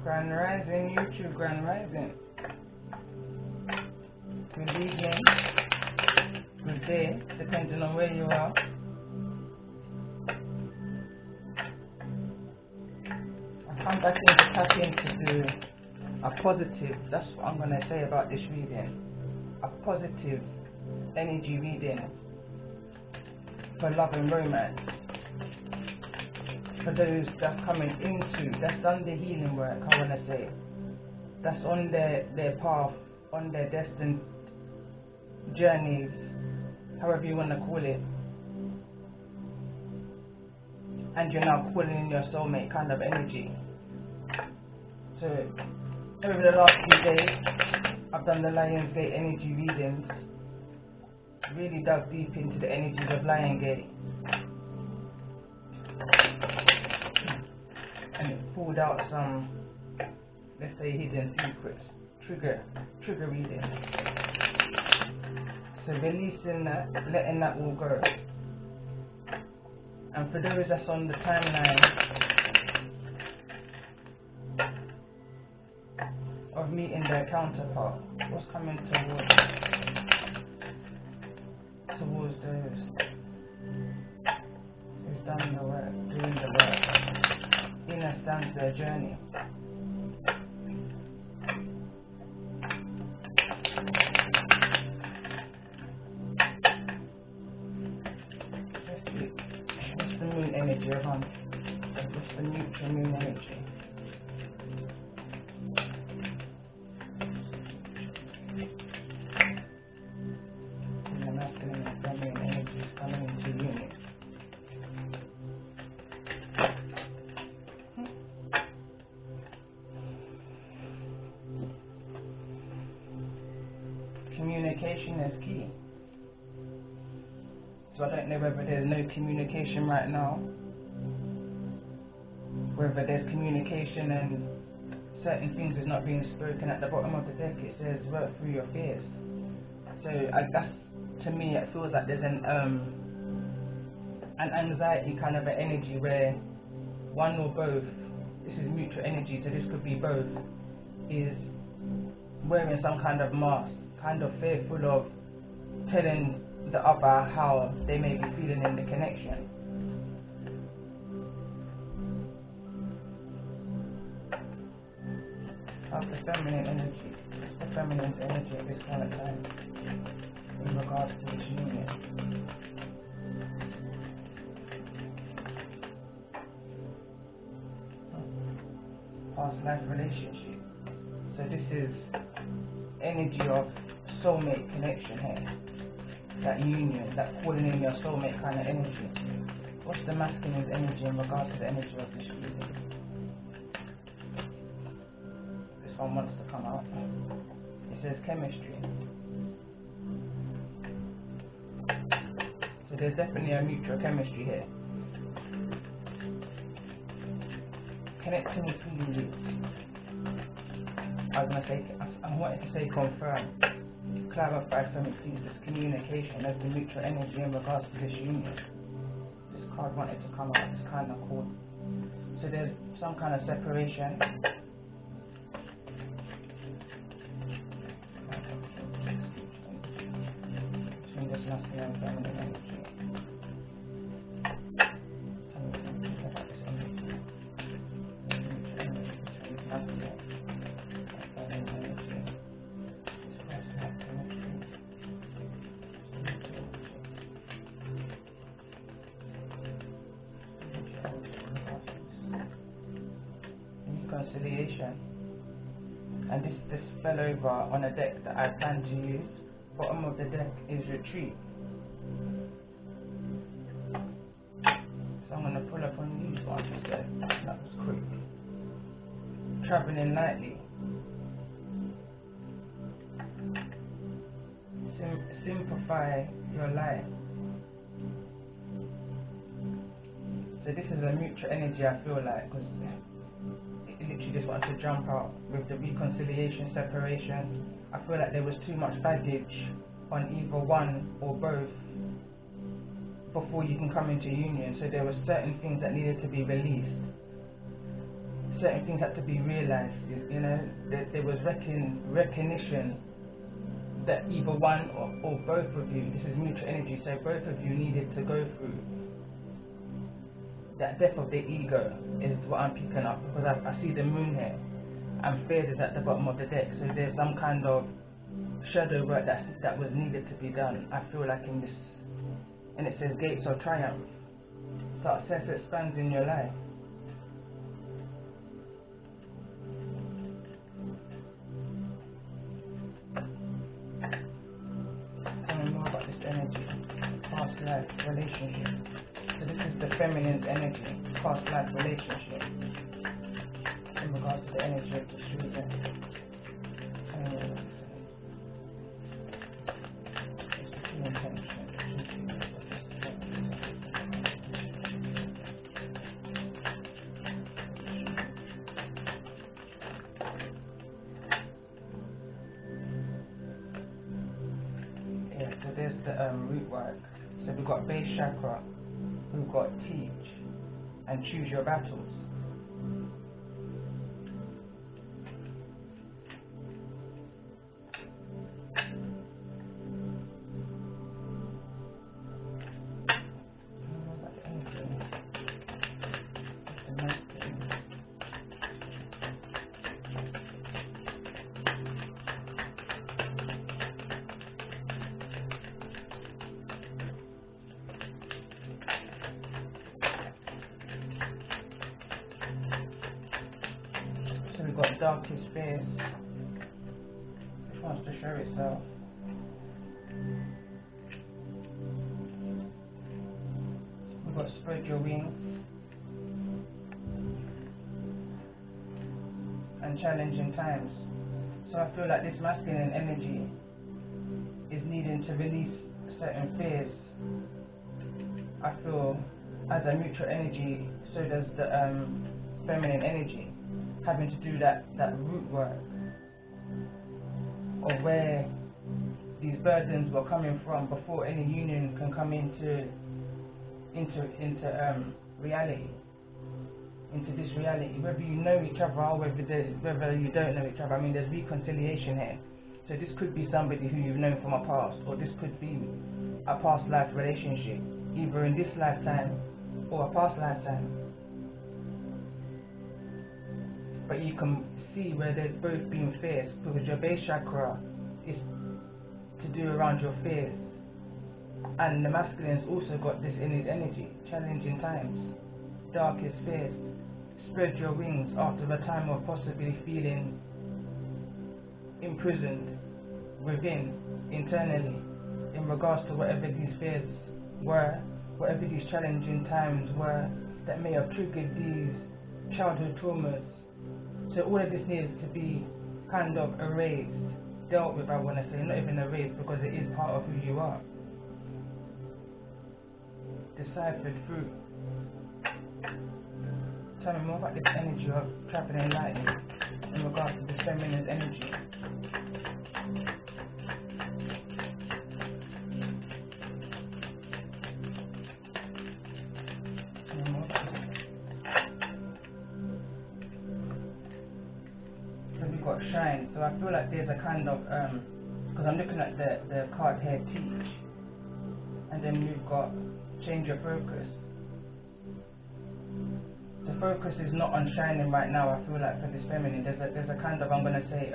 Grand Rising, YouTube Grand Rising. Good evening, good day, depending on where you are. I come back in to tap in to do a positive, that's what I'm going to say about this reading. A positive energy reading for love and romance. For those that's coming into, that's done the healing work, I want to say. That's on their path, on their destined journeys, however you want to call it. And you're now calling in your soulmate kind of energy. So, over the last few days, I've done the Lionsgate energy readings. Really dug deep into the energies of Lionsgate. And it pulled out some, let's say, hidden secrets, trigger reading. So releasing that, letting that all go. And for those that's on the timeline of meeting their counterpart, what's coming towards those who's done the work, doing the work, understands their journey. What's the moon energy around? What's the neutral moon energy? And the masculine and feminine energies coming into union. Communication is key. So I don't know whether there's no communication right now, whether there's communication and certain things is not being spoken. At the bottom of the deck it says work through your fears. So that's, to me, it feels like there's an anxiety kind of an energy where one or both, this is mutual energy, so this could be both, is wearing some kind of mask, kind of fearful of telling the other how they may be feeling in the connection. How's the feminine energy? What's the feminine's energy at this point of time in regards to this union? Past life relationship. So this is energy of soulmate connection here. That union, that calling in your soulmate kind of energy. What's the masculine's energy in regards to the energy of this reading? This one wants to come out. It says chemistry. So there's definitely a mutual chemistry here. Connecting with feelings. I wanted to say confirm. Clarify from it, please, this communication of the mutual energy in regards to this union. This card wanted to come out, it's kind of cool. So there's some kind of separation. Between this masculine and feminine energy. Reconciliation, and this fell over on a deck that I plan to use. Bottom of the deck is retreat. So I'm going to pull up on these ones instead. That was quick. Traveling lightly. Simplify your life. So this is a mutual energy, I feel like, because literally just wanted to jump out with the reconciliation, separation. I feel like there was too much baggage on either one or both before you can come into union. So there were certain things that needed to be released. certain things had to be realized. You know, there was recognition that either one or both of you, this is mutual energy, so both of you needed to go through that death of the ego is what I'm picking up, because I see the moon here and fear is at the bottom of the deck, so there's some kind of shadow work that was needed to be done. I feel like in this, and it says gates of triumph, success expands in your life. Tell me more about this energy, past life relationship. So this is the feminine's energy, past life relationship, in regards to the energy of the children. So there's the root work. So we've got base chakra, we've got teach, and choose your battles. We've got darkest fears. It wants to show itself. We've got spread your wings and challenging times. So I feel like this masculine energy is needing to release certain fears. I feel as a mutual energy, so does the feminine energy, having to do that root work of where these burdens were coming from before any union can come into reality, into this reality, whether you know each other or whether you don't know each other. I mean, there's reconciliation here. So this could be somebody who you've known from a past, or this could be a past life relationship, either in this lifetime or a past lifetime. But you can see where there's both being fears, because your base chakra is to do around your fears, and the masculine's also got this in his energy, challenging times, darkest fears. Spread your wings after a time of possibly feeling imprisoned within, internally, in regards to whatever these fears were, whatever these challenging times were that may have triggered these childhood traumas. So all of this needs to be kind of erased, dealt with, I want to say, not even erased, because it is part of who you are. Deciphered through. Tell me more about this energy of traveling lightning in regards to the feminine energy. Tell me more about this. So we've got shine. So I feel like there's a kind of because I'm looking at the card here, teach, and then we've got change your focus. The focus is not on shining right now. I feel like for this feminine, there's a kind of, I'm gonna say,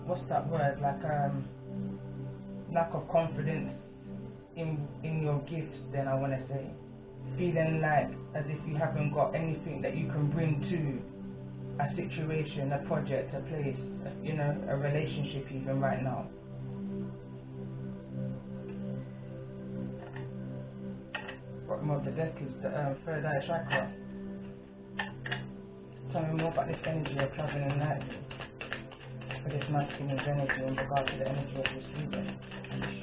what's that word? Like lack of confidence in your gifts. Then I wanna say, feeling like as if you haven't got anything that you can bring to a situation, a project, a place, you know, a relationship even right now. Bottom of the deck is the third eye chakra. Tell me more about this energy of traveling lightly, for this masculine energy in regard to the energy of this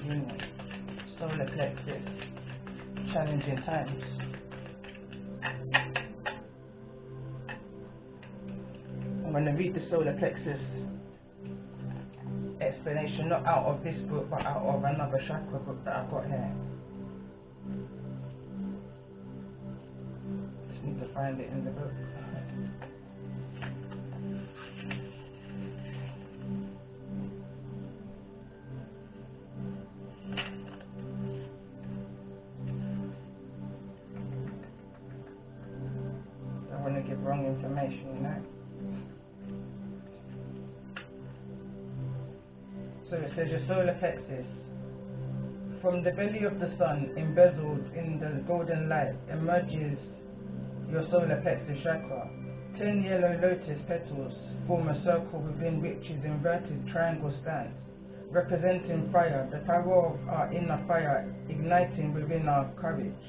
union. Solar plexus, challenging times. I'm going to read the solar plexus explanation, not out of this book, but out of another chakra book that I've got here. find it in the book. I want to give wrong information, you know. So it says your solar plexus. From the belly of the sun, embezzled in the golden light, emerges your solar plexus chakra. 10 yellow lotus petals form a circle within which is inverted triangle stands, representing fire, the power of our inner fire igniting within our courage,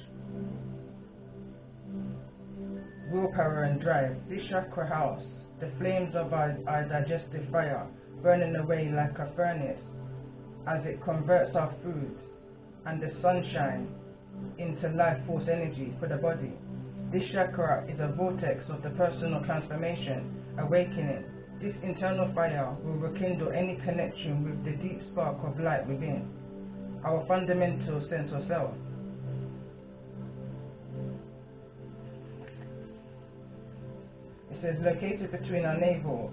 willpower and drive. This chakra house, the flames of our digestive fire, burning away like a furnace as it converts our food and the sunshine into life force energy for the body. This chakra is a vortex of the personal transformation, awakening. This internal fire will rekindle any connection with the deep spark of light within, our fundamental sense of self. It says located between our navel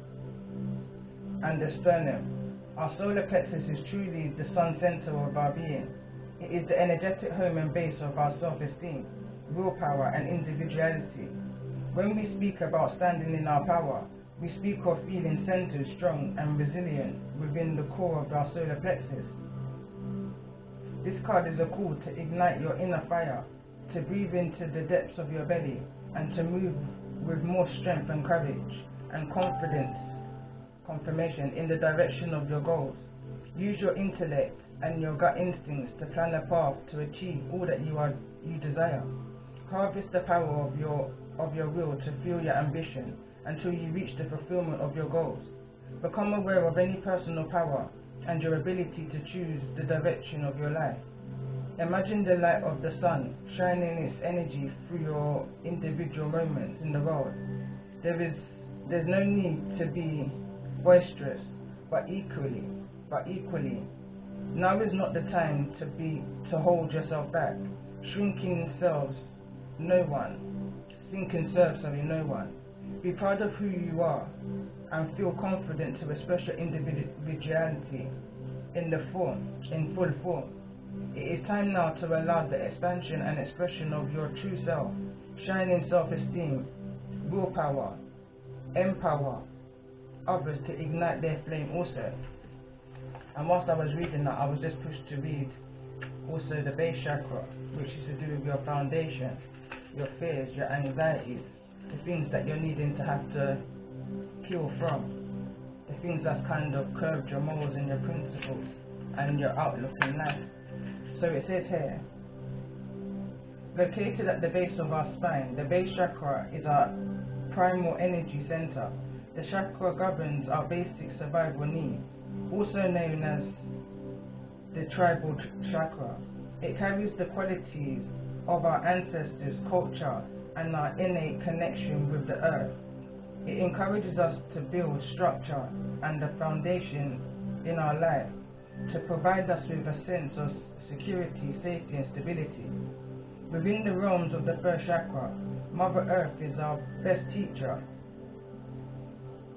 and the sternum. Our solar plexus is truly the sun center of our being. It is the energetic home and base of our self-esteem, willpower and individuality. When we speak about standing in our power, we speak of feeling centered, strong and resilient within the core of our solar plexus. This card is a call to ignite your inner fire, to breathe into the depths of your belly and to move with more strength and courage and confirmation in the direction of your goals. Use your intellect and your gut instincts to plan a path to achieve all that you desire. Harvest the power of your will to fuel your ambition until you reach the fulfillment of your goals. Become aware of any personal power and your ability to choose the direction of your life. Imagine the light of the sun shining its energy through your individual moments in the world. There's no need to be boisterous, but equally, now is not the time to hold yourself back. Sinking serves no one. Be proud of who you are and feel confident to express your individuality in full form. It is time now to allow the expansion and expression of your true self, shining self-esteem, willpower, empower others to ignite their flame also. And whilst I was reading that, I was just pushed to read also the base chakra, which is to do with your foundation, your fears, your anxieties, the things that you're needing to have to heal from, the things that kind of curbed your morals and your principles and your outlook in life. So it says here, located at the base of our spine, the base chakra is our primal energy center. The chakra governs our basic survival needs, also known as the tribal chakra. It carries the qualities of our ancestors' culture and our innate connection with the earth. It encourages us to build structure and the foundation in our life to provide us with a sense of security, safety and stability. Within the realms of the first chakra, Mother Earth is our best teacher.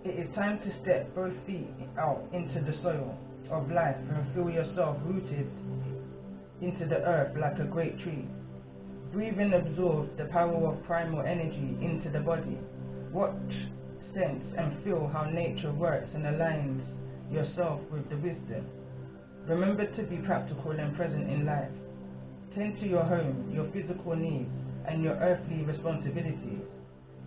It is time to step both feet out into the soil of life and feel yourself rooted into the earth like a great tree. Breathe and absorb the power of primal energy into the body. Watch, sense and feel how nature works and aligns yourself with the wisdom. Remember to be practical and present in life. Tend to your home, your physical needs and your earthly responsibilities.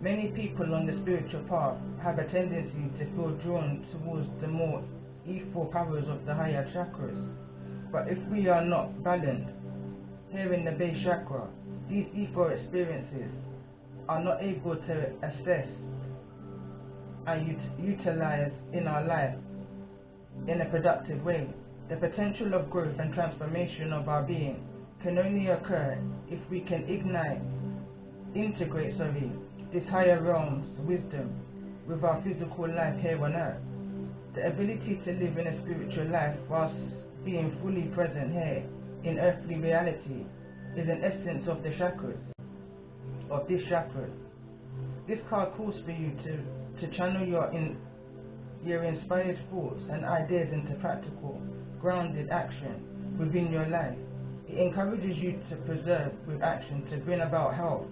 Many people on the spiritual path have a tendency to feel drawn towards the more ethereal powers of the higher chakras. But if we are not balanced here in the base chakra, these ethereal experiences are not able to assess and utilize in our life in a productive way. The potential of growth and transformation of our being can only occur if we can integrate this higher realm's wisdom with our physical life here on earth. The ability to live in a spiritual life whilst being fully present here in earthly reality is an essence of the chakras, of this chakra. This card calls for you to channel your inspired thoughts and ideas into practical, grounded action within your life. It encourages you to preserve with action to bring about health,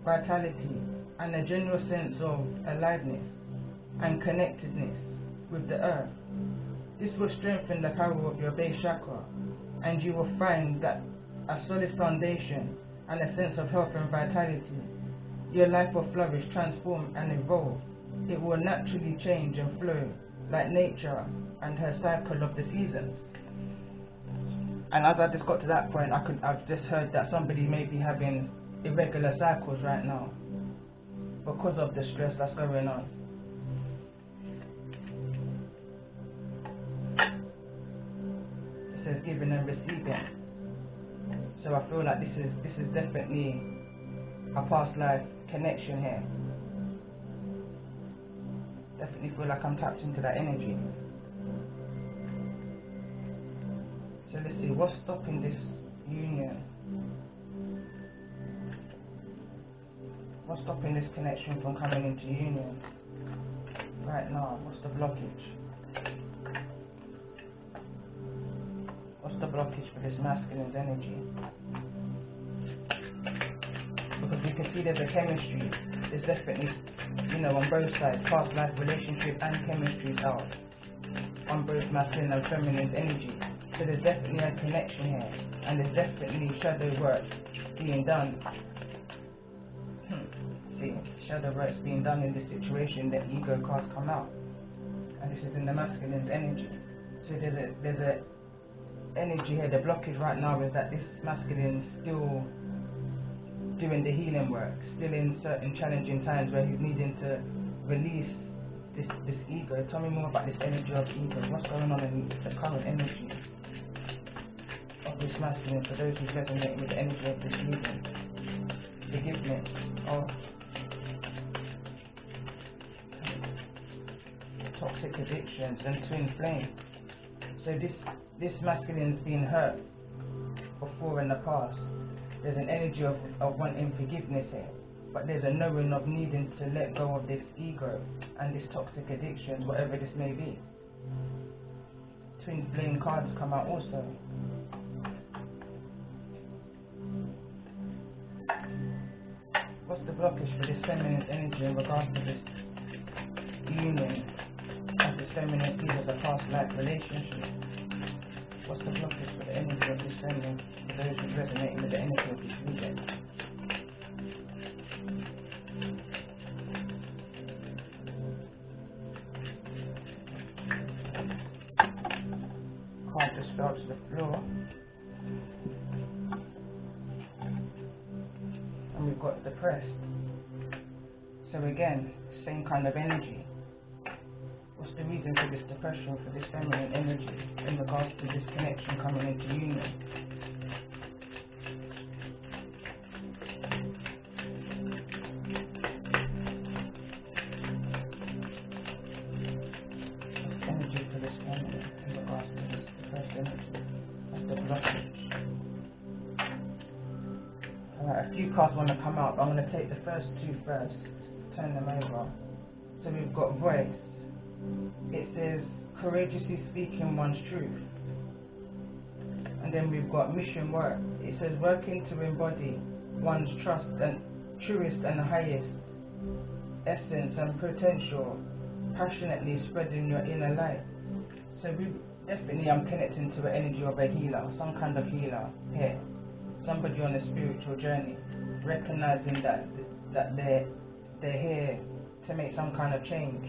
vitality, and a general sense of aliveness and connectedness with the earth. This will strengthen the power of your base chakra, and you will find that a solid foundation and a sense of health and vitality. Your life will flourish, transform, and evolve. It will naturally change and flow like nature and her cycle of the seasons. And as I just got to that point, I've just heard that somebody may be having irregular cycles right now because of the stress that's going on. It says giving and receiving. So I feel like this is definitely a past life connection here. Definitely feel like I'm tapped into that energy. So let's see, what's stopping this union? What's stopping this connection from coming into union right now? What's the blockage? What's the blockage for this masculine's energy? Because we can see there's a chemistry. There's definitely, on both sides, past life relationship and chemistry out on both masculine and feminine energy. So there's definitely a connection here, and there's definitely shadow work being done. See, shadow work being done in this situation. The ego cards come out, and this is in the masculine's energy. So there's a energy here. The blockage right now is that this masculine still doing the healing work, still in certain challenging times where he's needing to release this ego. Tell me more about this energy of ego. What's going on in the current energy of this masculine for those who resonate with the energy of this ego? Forgiveness of toxic addictions and twin flame. So this masculine's been hurt before in the past. There's an energy of wanting forgiveness here, but there's a knowing of needing to let go of this ego and this toxic addictions, whatever this may be. Twin flame cards come out also. What's the blockage for this feminine energy in regards to this union of this feminine sees as a past life relationship? What's the blockage for the energy of this feminine for those who resonate with the energy of this region? Card just fell to the floor. And we've got depressed. So again, same kind of energy. What's the reason for this depression, for this feminine energy in regards to this connection coming into union? What's the energy for this feminine in regards to this depressed energy? What's the blockage? Alright, a few cards want to come out, but I'm going to take the first two first, turn them over. So we've got voice. It says courageously speaking one's truth. And then we've got mission work. It says working to embody one's trust and truest and highest essence and potential, passionately spreading your inner light. So I'm connecting to the energy of a healer, some kind of healer here. Somebody on a spiritual journey, recognizing that they're here to make some kind of change.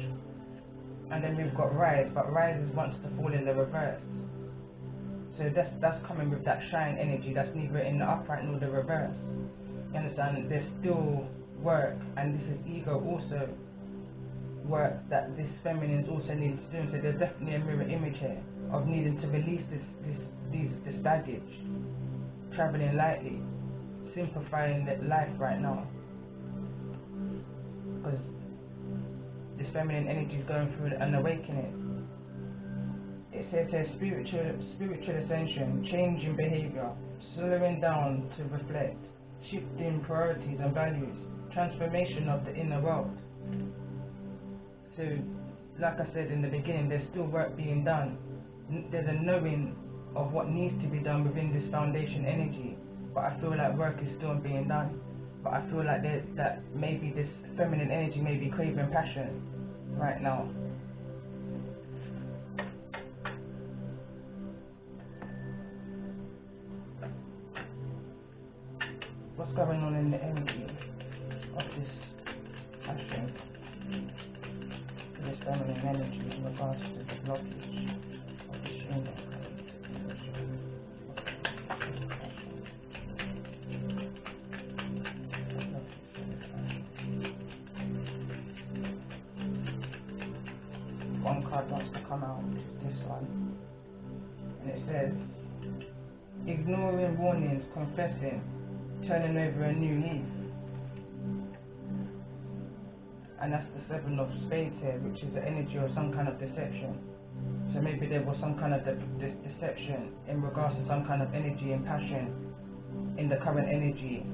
And then we've got rise, but rise wants to fall in the reverse. So that's coming with that shine energy that's neither in the upright nor the reverse. You understand? There's still work, and this is ego also work that this feminine also needs to do. So there's definitely a mirror image here of needing to release this baggage, traveling lightly, simplifying life right now. Because this feminine energy is going through an awakening. It says spiritual ascension, change in behavior, slowing down to reflect, shifting priorities and values, transformation of the inner world. So, like I said in the beginning, there's still work being done. There's a knowing of what needs to be done within this foundation energy, but I feel like work is still being done. But I feel like that maybe this feminine energy may be craving passion right now. What's going on in the energy of this passion, this feminine energy in regards to the blockage of this union? One card wants to come out, this one, and it says, ignoring warnings, confessing, turning over a new leaf. And that's the Seven of Spades here, which is the energy of some kind of deception. So maybe there was some kind of deception in regards to some kind of energy and passion in the current energy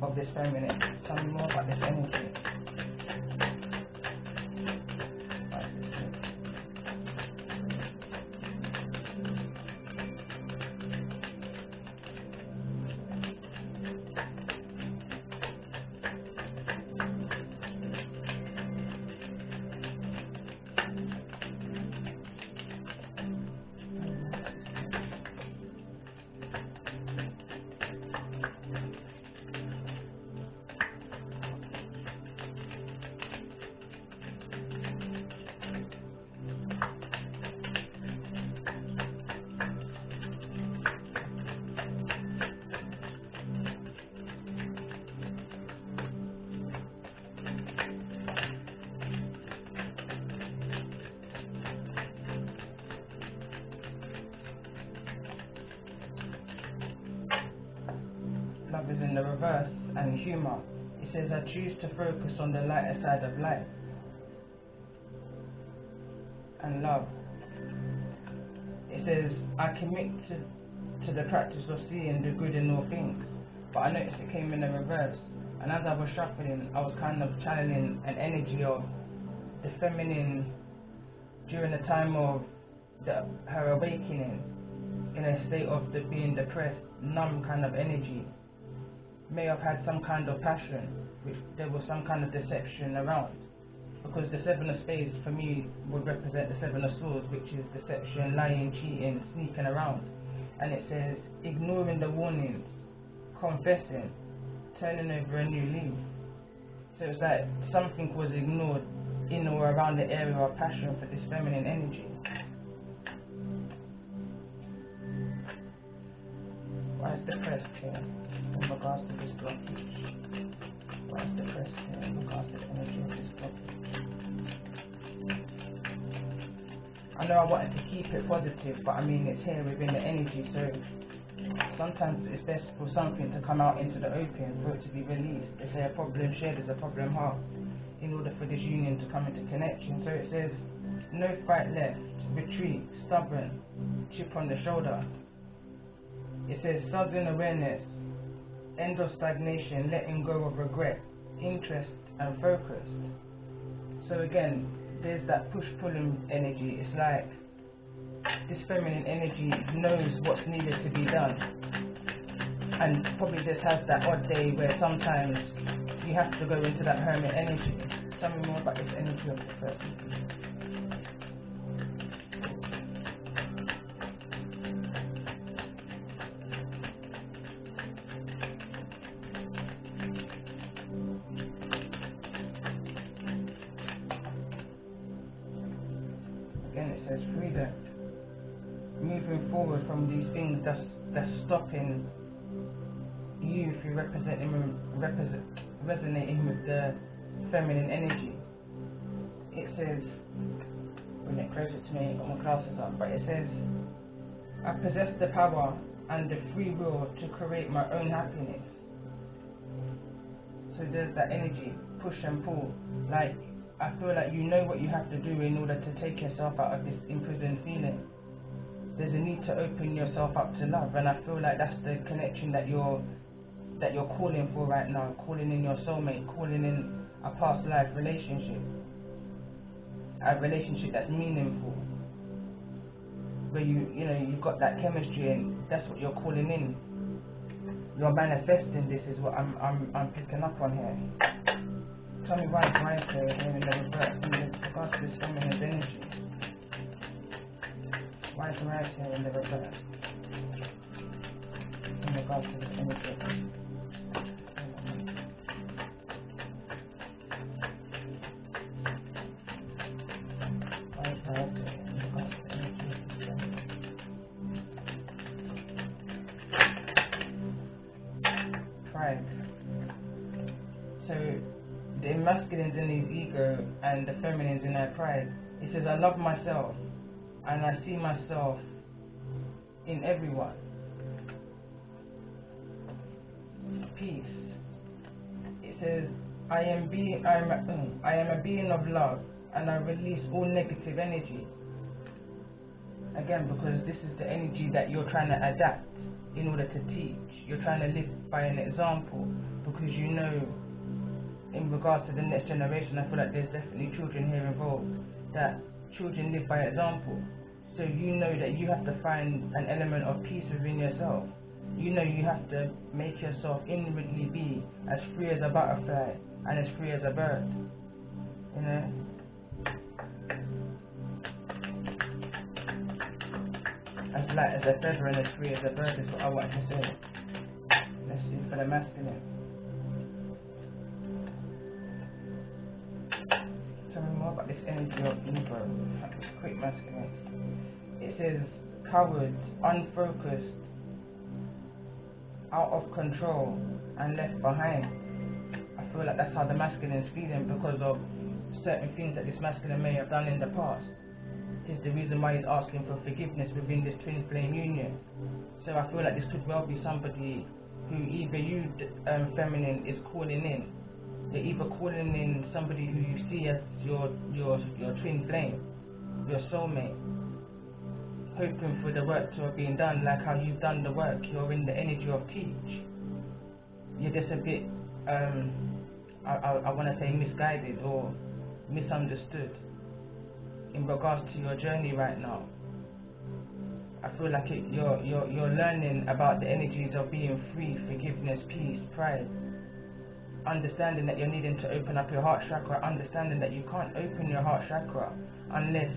of this feminine. Tell me more about this energy. Love is in the reverse, and humor. It says, I choose to focus on the lighter side of life. And love. It says, I commit to the practice of seeing the good in all things. But I noticed it came in the reverse. And as I was shuffling, I was kind of channeling an energy of the feminine during the time of her awakening, in a state of being depressed, numb kind of energy. May have had some kind of passion, which there was some kind of deception around, because the Seven of Spades for me would represent the Seven of Swords, which is deception, lying, cheating, sneaking around. And it says, ignoring the warnings, confessing, turning over a new leaf. So it's like something was ignored in or around the area of passion for this feminine energy. Why is depressed here in regards to this blockage? Why is depressed here in regards to the energy of this blockage? I know I wanted to keep it positive, but I mean it's here within the energy, so sometimes it's best for something to come out into the open, for it to be released. They say a problem shared is a problem halved, in order for this union to come into connection. So it says, no fight left, retreat, stubborn, chip on the shoulder. It says sudden awareness, end of stagnation, letting go of regret, interest and focus. So again, there's that push-pulling energy. It's like this feminine energy knows what's needed to be done, and probably just has that odd day where sometimes you have to go into that hermit energy. Tell me more about this energy of the person. Freedom, moving forward from these things that's stopping you if you're resonating with the feminine energy. It says, bring it closer to me, got my glasses on, but it says, I possess the power and the free will to create my own happiness. So there's that energy, push and pull, like I feel like you know what you have to do in order to take yourself out of this imprisoned feeling. There's a need to open yourself up to love, and I feel like that's the connection that you're that you're calling for right now, calling in your soulmate, calling in a past life relationship, a relationship that's meaningful, where you've got that chemistry, and that's what you're calling in. You're manifesting this, is what I'm picking up on here. Tell me why it's right here in the reverse in regards to this feminine energy. Why it's right here in the reverse in regards to this energy. Why it's right here in regards to the energy. Pride. So the masculine's in his ego and the feminine's in their pride. It says, I love myself and I see myself in everyone. Peace. It says, I am a being of love and I release all negative energy. Again, because this is the energy that you're trying to adapt in order to teach. You're trying to live by an example, because you know, in regards to the next generation, I feel like there's definitely children here involved, that children live by example. So you know that you have to find an element of peace within yourself. You know you have to make yourself inwardly be as free as a butterfly and as free as a bird. You know? As light as a feather and as free as a bird is what I want to say. Let's see for the masculine. Tell me more about this energy of ego. This quick masculine. It says coward, unfocused, out of control, and left behind. I feel like that's how the masculine is feeling because of certain things that this masculine may have done in the past. Is the reason why he's asking for forgiveness within this twin flame union. So I feel like this could well be somebody who either you, feminine, is calling in. They're either calling in somebody who you see as your twin flame, your soulmate, hoping for the work to have been done like how you've done the work. You're in the energy of teach. You're just a bit, I want to say misguided or misunderstood in regards to your journey right now. I feel like you're learning about the energies of being free, forgiveness, peace, pride, understanding that you're needing to open up your heart chakra, understanding that you can't open your heart chakra unless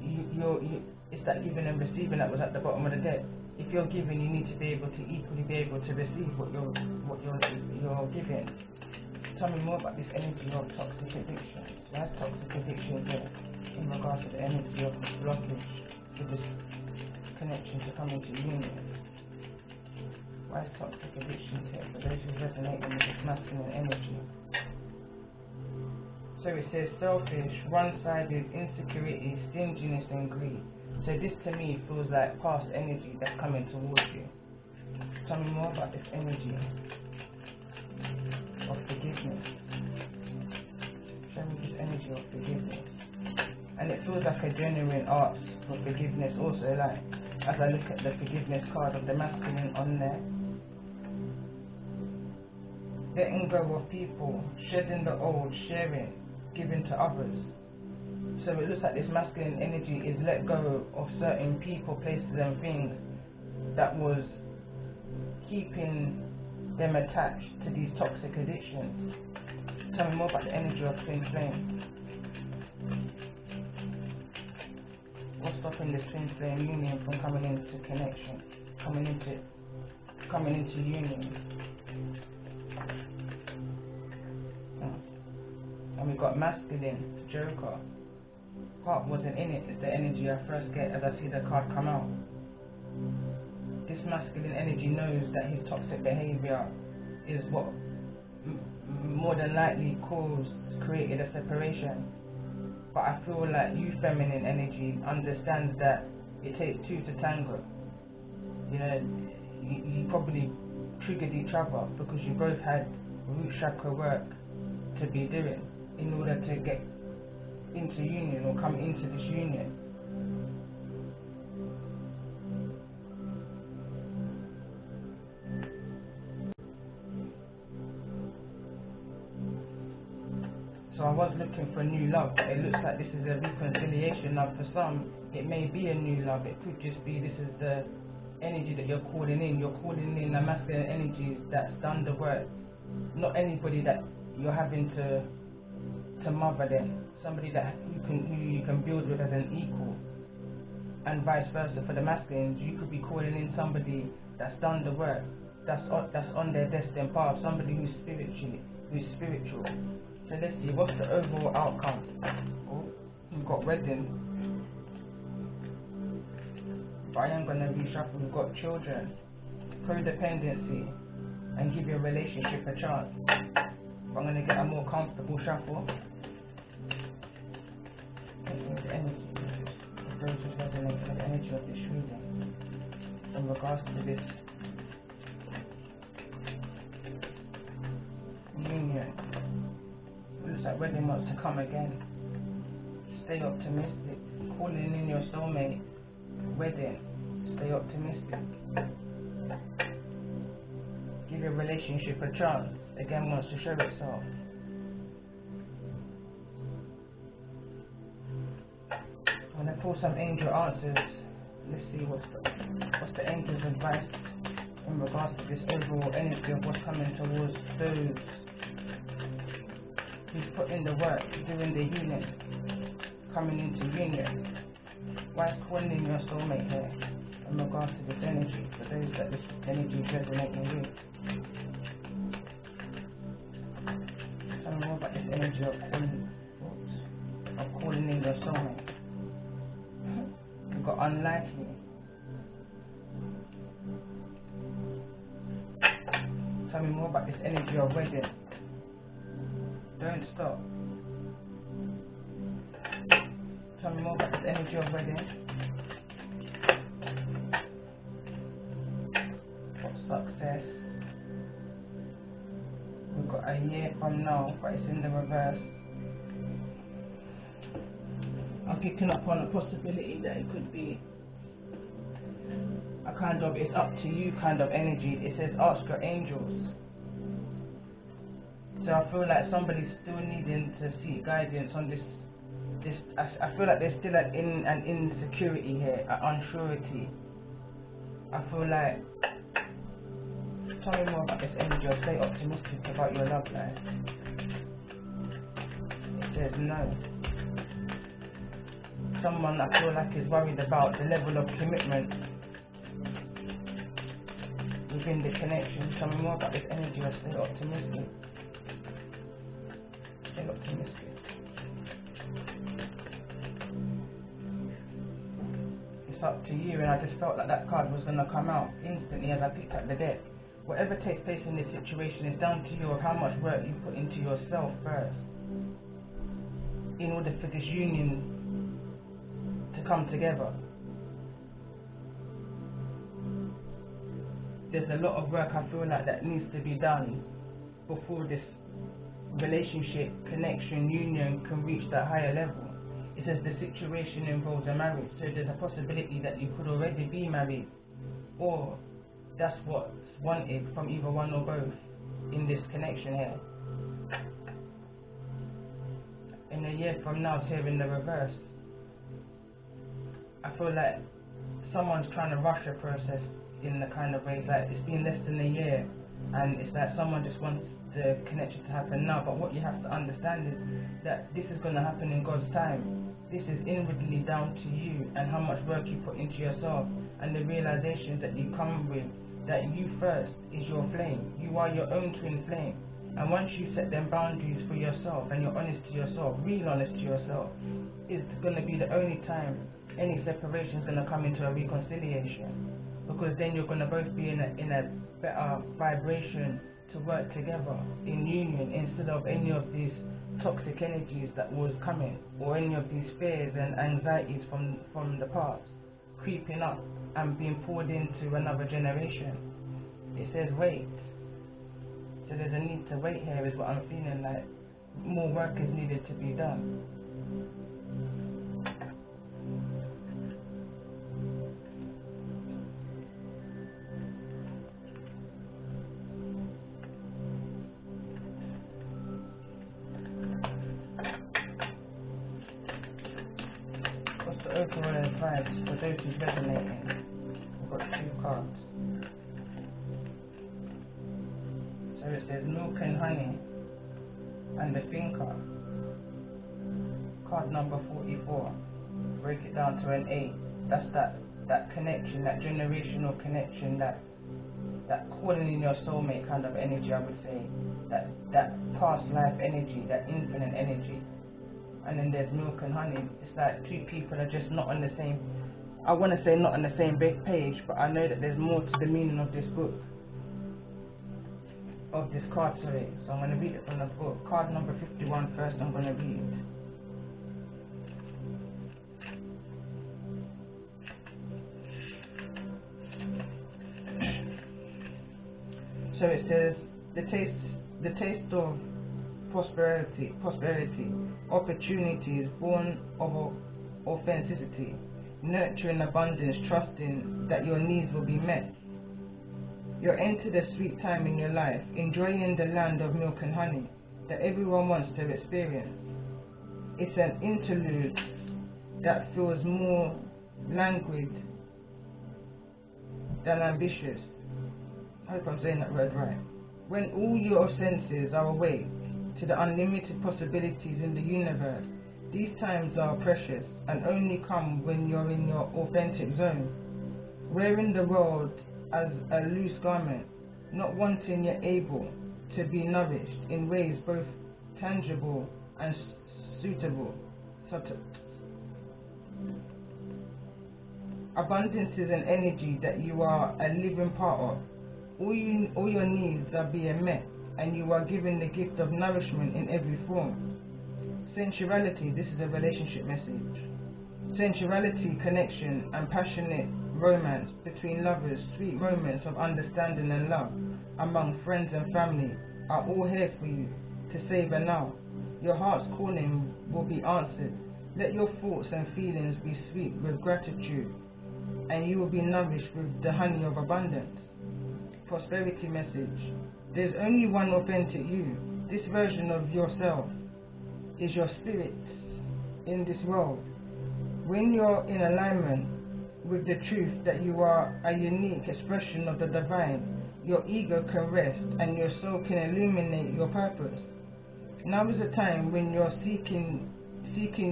it's that giving and receiving that was at the bottom of the deck. If you're giving, you need to be able to equally be able to receive what you're giving. Tell me more about this energy of toxic addiction. Why is toxic addiction there in regards to the energy of this blockage to this connection to come into union? Why is toxic addiction here for those who resonate with this masculine energy? So it says selfish, one-sided, insecurity, stinginess and greed. So this to me feels like past energy that's coming towards you. Tell me more about this energy of forgiveness. Show me this energy of forgiveness. And it feels like a genuine ask for forgiveness also, like as I look at the forgiveness card of the masculine on there. Letting go of people, shedding the old, sharing, giving to others. So it looks like this masculine energy is let go of certain people, places and things that was keeping them attached to these toxic addictions. Tell me more about the energy of twin flame. What's stopping this twin flame union from coming into connection, coming into union? And we got masculine, Joker. Heart wasn't in it. It's the energy I first get as I see the card come out. This masculine energy knows that his toxic behavior is what more than likely created a separation. But I feel like you, feminine energy, understands that it takes two to tango. You know, you probably triggered each other because you both had root chakra work to be doing in order to get into union or come into this union. So I was looking for new love, but it looks like this is a reconciliation love. For some, it may be a new love. It could just be this is the energy that you're calling in. You're calling in the masculine energies that's done the work. Not anybody that you're having to mother them. Somebody that who you can build with as an equal. And vice versa for the masculines, you could be calling in somebody that's done the work, that's on their destined path, somebody who's spiritual. So let's see, what's the overall outcome? Oh, we've got wedding. But I am gonna reshuffle. We've got children, codependency, and give your relationship a chance. But I'm gonna get a more comfortable shuffle. Those who resonate with the energy of this reading in regards to this union. It looks like wedding wants to come again. Stay optimistic. Calling in your soulmate. Wedding. Stay optimistic. Give your relationship a chance. Again wants to show itself. I'm going to pull some angel answers. Let's see what's the angel's advice in regards to this overall energy of what's coming towards those who's put in the work, doing the healing, coming into union. Why is calling in your soulmate here in regards to this energy, for those that this energy is resonating with? Tell me more about this energy of calling in your soulmate. We've got unlikely. Tell me more about this energy of wedding. Don't stop. Tell me more about this energy of wedding. What success? We've got a year from now, but it's in the reverse. I'm picking up on a possibility that it could be a kind of it's up to you kind of energy. It says ask your angels. So I feel like somebody's still needing to seek guidance on this. I feel like there's still an insecurity here, an unsurety. I feel like, tell me more about this energy or stay optimistic about your love life. It says no. Someone I feel like is worried about the level of commitment within the connection. Tell me more about this energy or stay optimistic. Stay optimistic. It's up to you, and I just felt like that card was going to come out instantly as I picked up the deck. Whatever takes place in this situation is down to you of how much work you put into yourself first in order for this union to come together. There's a lot of work I feel like that needs to be done before this relationship, connection, union can reach that higher level. It says the situation involves a marriage, so there's a possibility that you could already be married, or that's what's wanted from either one or both in this connection here. In a year from now, it's here in the reverse. I feel like someone's trying to rush a process in the kind of way, it's like it's been less than a year and it's like someone just wants the connection to happen now, but what you have to understand is that this is going to happen in God's time. This is inwardly down to you and how much work you put into yourself and the realizations that you come with, that you first is your flame. You are your own twin flame, and once you set them boundaries for yourself and you're honest to yourself, real honest to yourself, it's going to be the only time any separation is going to come into a reconciliation, because then you're going to both be in a better vibration to work together in union, instead of any of these toxic energies that was coming, or any of these fears and anxieties from the past creeping up and being poured into another generation. It says wait, so there's a need to wait here is what I'm feeling like. More work is needed to be done. vibes for those who's resonating. I've got 2 cards. So it says milk and honey and the thinker. Card number 44. Break it down to an 8. That's that connection, that generational connection, that calling in your soulmate kind of energy, I would say. That past life energy, that infinite energy. And then there's milk and honey. It's like 2 people are just not on the same, I want to say not on the same page, but I know that there's more to the meaning of this book, of this card, sorry. So I'm going to read it from the book. Card number 51 first, I'm going to read. So it says, the taste of prosperity, opportunities born of authenticity, nurturing abundance, trusting that your needs will be met. You're entered a sweet time in your life, enjoying the land of milk and honey that everyone wants to experience. It's an interlude that feels more languid than ambitious. I hope I'm saying that word right. When all your senses are awake to the unlimited possibilities in the universe, these times are precious and only come when you're in your authentic zone, wearing the world as a loose garment, not wanting yet able to be nourished in ways both tangible and suitable. Abundance is an energy that you are a living part of. All your needs are being met, and you are given the gift of nourishment in every form. Sensuality, this is a relationship message. Sensuality, connection, and passionate romance between lovers, sweet moments of understanding and love among friends and family are all here for you to savor now. Your heart's calling will be answered. Let your thoughts and feelings be sweet with gratitude, and you will be nourished with the honey of abundance. Prosperity message. There's only one authentic you. This version of yourself is your spirit in this world. When you're in alignment with the truth that you are a unique expression of the divine, your ego can rest and your soul can illuminate your purpose. Now is the time when you're seeking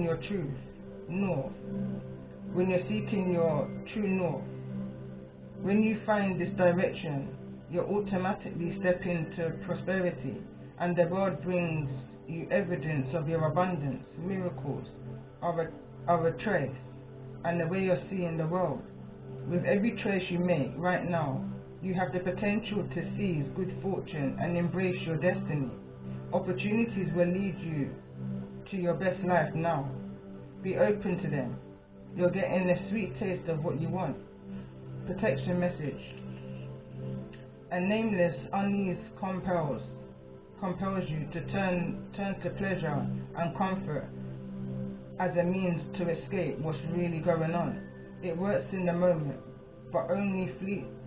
your truth north. When you're seeking your true north. When you find this direction, you automatically step into prosperity, and the world brings you evidence of your abundance. Miracles are a trace, and the way you're seeing the world. With every choice you make right now, you have the potential to seize good fortune and embrace your destiny. Opportunities will lead you to your best life now. Be open to them. You're getting a sweet taste of what you want. Protection message. A nameless unease compels you to turn to pleasure and comfort as a means to escape what's really going on. It works in the moment, but only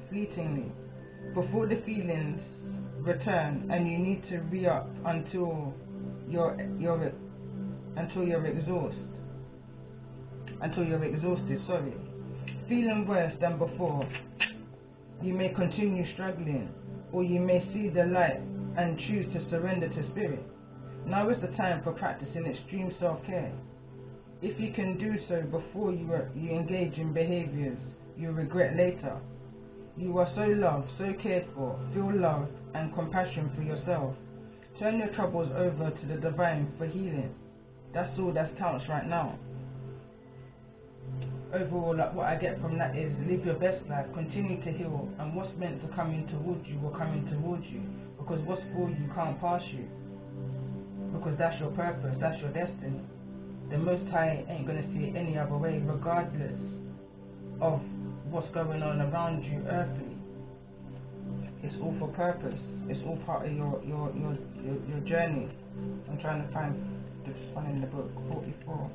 fleetingly, before the feelings return, and you need to re-up until you're exhausted. Feeling worse than before, you may continue struggling, or you may see the light and choose to surrender to spirit. Now is the time for practicing extreme self-care. If you can do so before you engage in behaviors you regret later. You are so loved, so cared for. Feel love and compassion for yourself. Turn your troubles over to the divine for healing. That's all that counts right now. Overall, what I get from that is live your best life, continue to heal, and what's meant to come in towards you will come in towards you, because what's for you can't pass you, because that's your purpose, that's your destiny. The Most High ain't going to see it any other way, regardless of what's going on around you earthly. It's all for purpose. It's all part of your journey. I'm trying to find this one in the book, 44.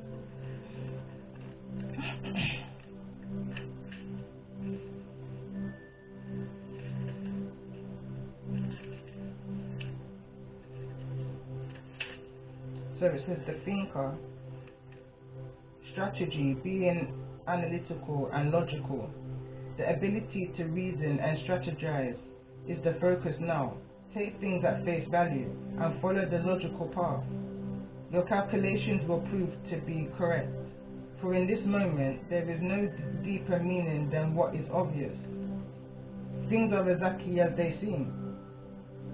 So it says the thinker, strategy, being analytical and logical. The ability to reason and strategize is the focus now. Take things at face value and follow the logical path. Your calculations will prove to be correct, for in this moment there is no deeper meaning than what is obvious. Things are exactly as they seem.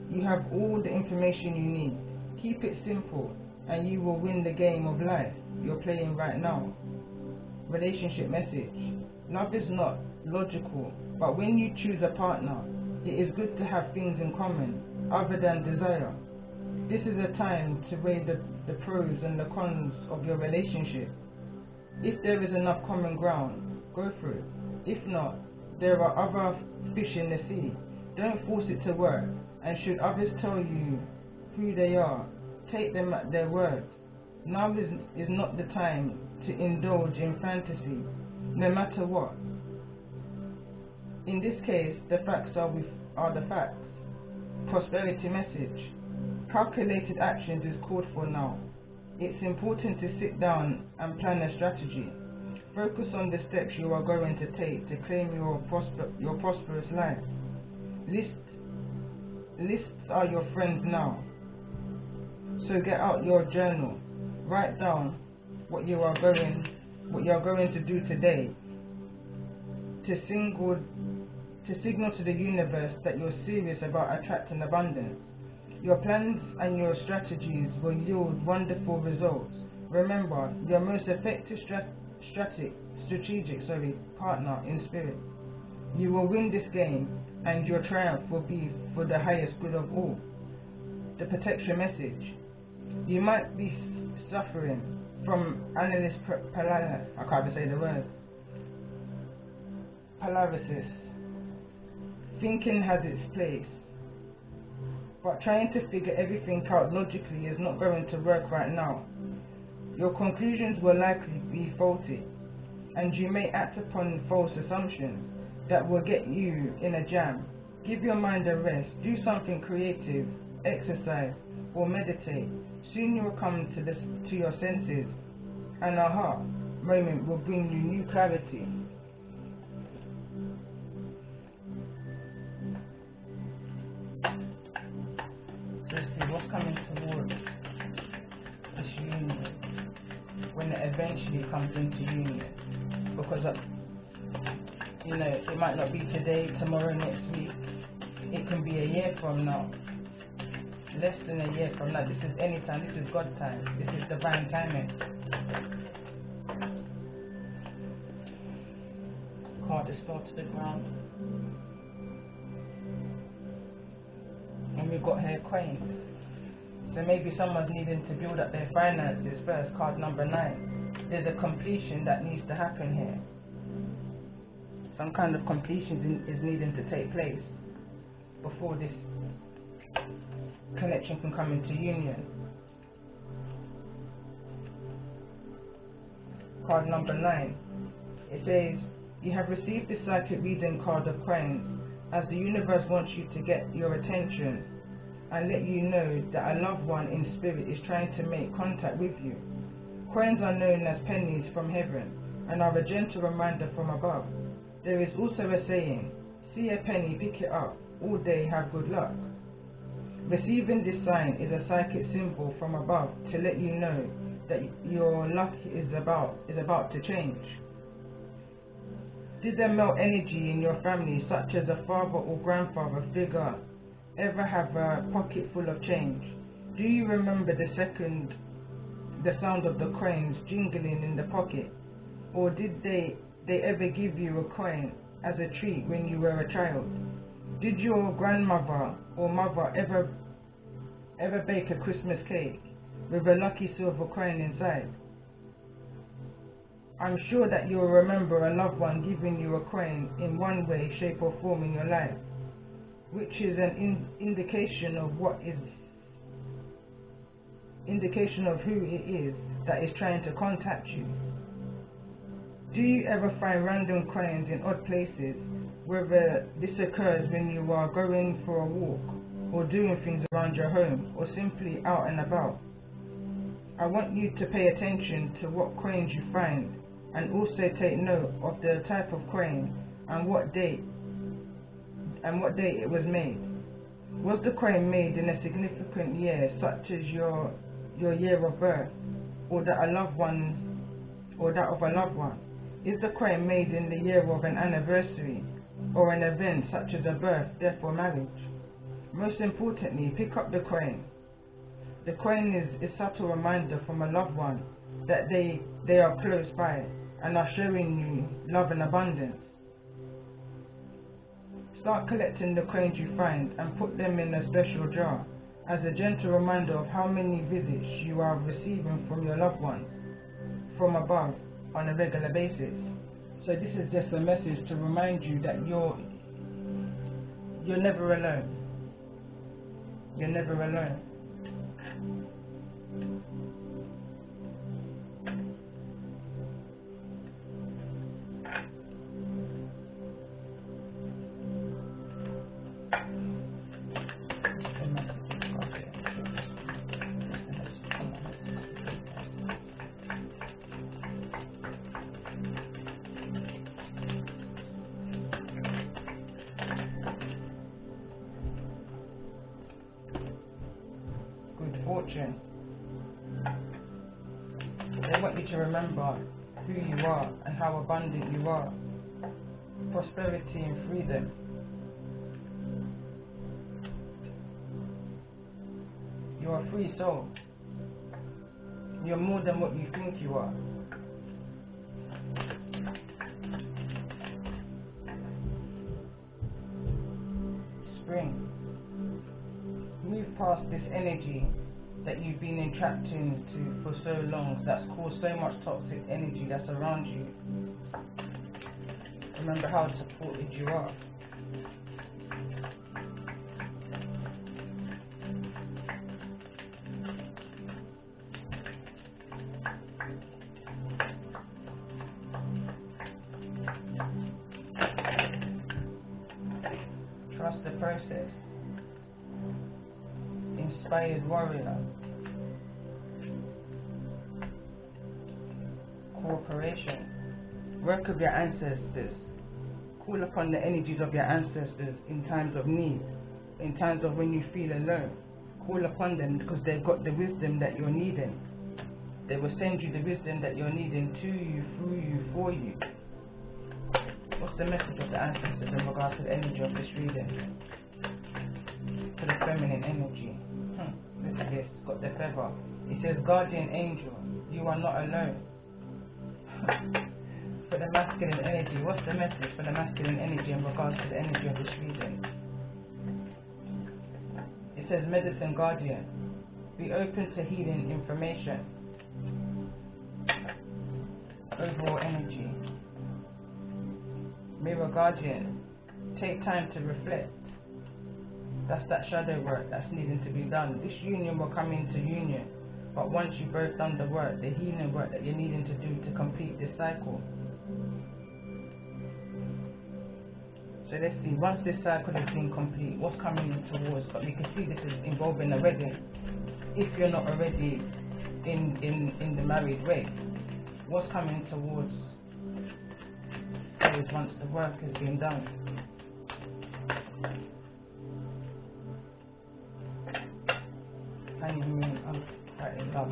You have all the information you need. Keep it simple and you will win the game of life you're playing right now. Relationship message. Love is not logical, but when you choose a partner, it is good to have things in common other than desire. This is a time to weigh the pros and the cons of your relationship. If there is enough common ground, go for it. If not, there are other fish in the sea. Don't force it to work, and should others tell you who they are, take them at their word. Now is not the time to indulge in fantasy, no matter what. In this case, the facts are the facts. Prosperity message. Calculated actions is called for now. It's important to sit down and plan a strategy. Focus on the steps you are going to take to claim your prosperous life. Lists are your friends now. So get out your journal. Write down what you are going to do today to signal to the universe that you're serious about attracting abundance. Your plans and your strategies will yield wonderful results. Remember, your most effective strategic partner in spirit. You will win this game, and your triumph will be for the highest good of all. The protection message. You might be suffering from paralysis. Thinking has its place, but trying to figure everything out logically is not going to work right now. Your conclusions will likely be faulty, and you may act upon false assumptions that will get you in a jam. Give your mind a rest, do something creative, exercise, or meditate. Soon you will come to your senses, and a aha moment will bring you new clarity. Let's see what's coming towards this union when it eventually comes into union, because it might not be today, tomorrow, next week. It can be a year from now, less than a year from now. This is any time. This is God time. This is divine timing. Card is fell to the ground, and we've got here coins. So maybe someone's needing to build up their finances first. Card number 9. There's a completion that needs to happen here. Some kind of completion is needing to take place before this connection can come into union. Card number 9. It says, you have received the psychic reading card of coins, as the universe wants you to get your attention and let you know that a loved one in spirit is trying to make contact with you. Coins are known as pennies from heaven and are a gentle reminder from above. There is also a saying, see a penny, pick it up, all day have good luck. Receiving this sign is a psychic symbol from above to let you know that your luck is about to change. Did the male energy in your family, such as a father or grandfather figure, ever have a pocket full of change? Do you remember the sound of the coins jingling in the pocket? Or did they ever give you a coin as a treat when you were a child? Did your grandmother or mother ever bake a Christmas cake with a lucky silver coin inside? I'm sure that you'll remember a loved one giving you a coin in one way, shape or form in your life, which is an indication of who it is that is trying to contact you. Do you ever find random coins in odd places, whether this occurs when you are going for a walk or doing things around your home or simply out and about? I want you to pay attention to what coins you find And also take note of the type of coin and what date it was made. Was the coin made in a significant year, such as your year of birth, or that of a loved one? Is the coin made in the year of an anniversary or an event such as a birth, death, or marriage? Most importantly, pick up the coin. The coin is a subtle reminder from a loved one that they are close by and are showing you love and abundance. Start collecting the coins you find and put them in a special jar as a gentle reminder of how many visits you are receiving from your loved ones from above on a regular basis. So this is just a message to remind you that you're never alone. You're never alone. Fortune. They want you to remember who you are and how abundant you are. Prosperity and freedom. You're a free soul. You're more than what you think you are. Spring. Move past this energy that you've been entrapped into for so long, that's caused so much toxic energy that's around you. Remember how supported you are. Trust the process. Inspired warrior. Cooperation. Work with your ancestors. Call upon the energies of your ancestors in times of need, in times of when you feel alone. Call upon them because they've got the wisdom that you're needing. They will send you the wisdom that you're needing to you, through you, for you. What's the message of the ancestors in regards to the energy of this reading? To the feminine energy. Look at this, got the feather. It says, guardian angel, you are not alone. For the masculine energy, what's the message for the masculine energy in regards to the energy of this reading? It says, medicine guardian, be open to healing information. Overall energy. Mirror guardian, take time to reflect. That's that shadow work that's needing to be done. This union will come into union, but once you've both done the work, the healing work that you're needing to do to complete this cycle. So let's see, once this cycle has been complete, what's coming in towards? But you can see this is involving a wedding. If you're not already in the married way, what's coming towards is once the work has been done. Honeymoon, I'm quite in love.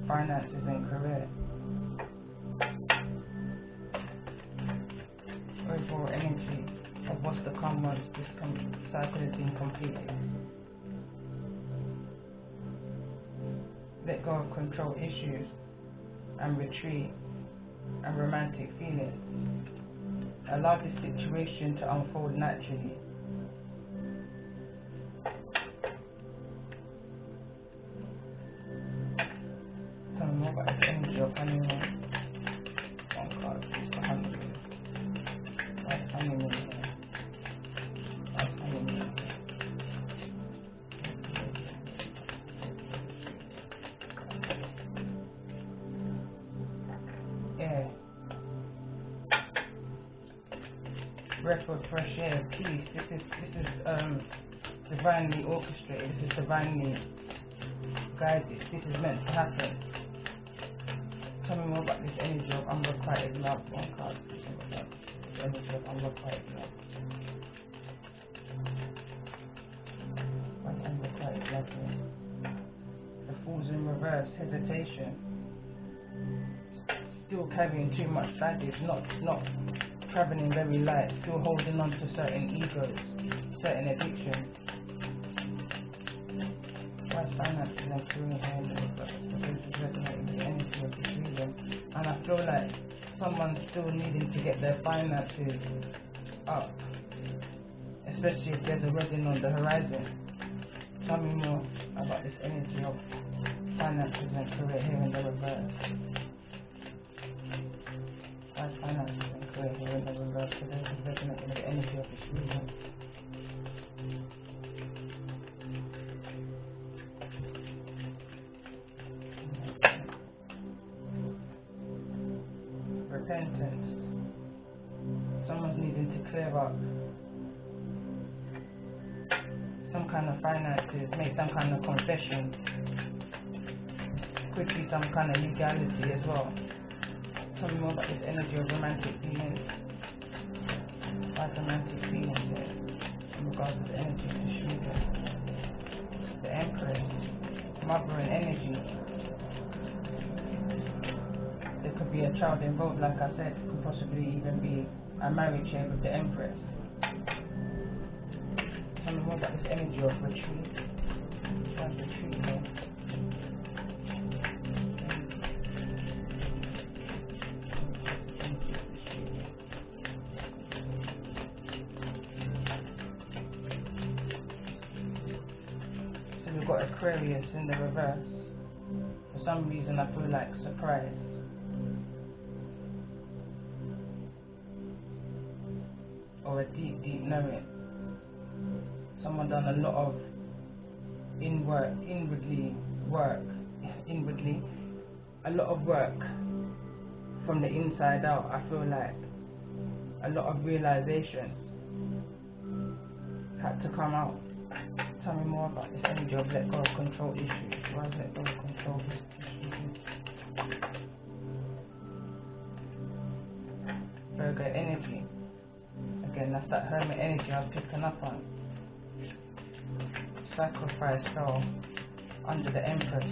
Finances and career. Overall energy of what's to come once this cycle has been completed. Let go of control issues and retreat and romantic feelings. Allow this situation to unfold naturally. Tell me more about the energy of honeymoon. One card, please, for honeymoon. That's honeymoon. That's honeymoon. Air. Breath of fresh air, peace. This is divinely orchestrated. This is divinely guide this. This is meant to happen. Tell me more about this energy of unrequited love. One card. This energy of unrequited love. One unrequited love here. The Fool's in reverse. Hesitation. Still carrying too much baggage. Not traveling very light. Still holding on to certain egos, certain addictions. Finances and career and resonating the energy of the freedom. And I feel like someone's still needing to get their finances up, especially if there's a wedding on the horizon. Tell me more about this energy of finances and career here in the reverse. Why finances and career here in the reverse? So they're resonating the energy of the freedom. Repentance. Someone's needing to clear up some kind of finances, make some kind of confession. Could be some kind of legality as well. Tell me more about this energy of romantic feelings. What's romantic feelings here in regards to the energy of the shooter? The Empress, mothering energy. There could be a child involved, like I said, could possibly even be a marriage here with the Empress. Tell me more about this energy of retreat. What's retreat here? So we've got Aquarius in the reverse. For some reason I feel like surprise. Or a deep knowing. Someone done a lot of inwardly, a lot of work from the inside out. I feel like a lot of realization had to come out. Tell me more about this energy of let go of control issues. Why is let go of control issues? Virgo energy. Again, that's that hermit energy I was picking up on. Sacrifice fell under the Empress.